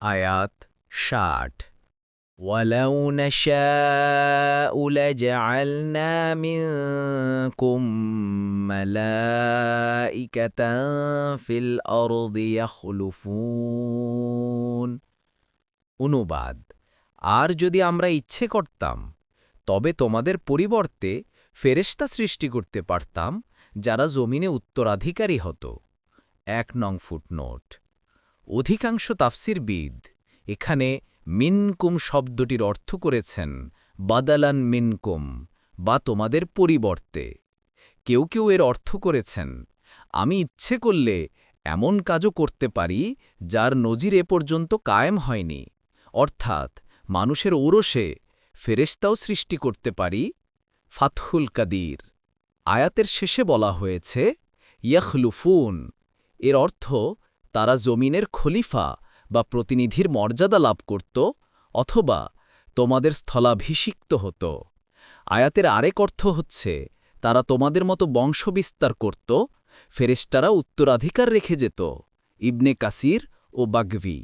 আয়াত ৬০ ওয়ালাউ নাশাউ লাজআলনা মিনকুম মালাইকাতান ফিল আরদি ইয়াখলুফুন। অনুবাদ: আর যদি আমরা ইচ্ছে করতাম তবে তোমাদের পরিবর্তে ফেরেশতা সৃষ্টি করতে পারতাম যারা জমিনে উত্তরাধিকারী হতো। ১ নং ফুটনোট। অধিকাংশ তাফসিরবিদ এখানে মিনকুম শব্দটির অর্থ করেছেন বাদালান মিনকুম বা তোমাদের পরিবর্তে। কেউ কেউ এর অর্থ করেছেন আমি ইচ্ছে করলে এমন কাজও করতে পারি যার নজির এ পর্যন্ত কায়েম হয়নি, অর্থাৎ মানুষের ঔরসে ফেরেশতাও সৃষ্টি করতে পারি। ফাতহুল কাদির। আয়াতের শেষে বলা হয়েছে ইয়াখলুফুন, এর অর্থ তারা জমিনের খলিফা বা প্রতিনিধির মর্যাদা লাভ করত অথবা তোমাদের স্থলাভিষিক্ত হতো। আয়াতের আরেক অর্থ হচ্ছে তারা তোমাদের মতো বংশবিস্তার করত, ফেরেশতারা উত্তরাধিকার রেখে যেত। ইবনে কাসির ও বাগভি।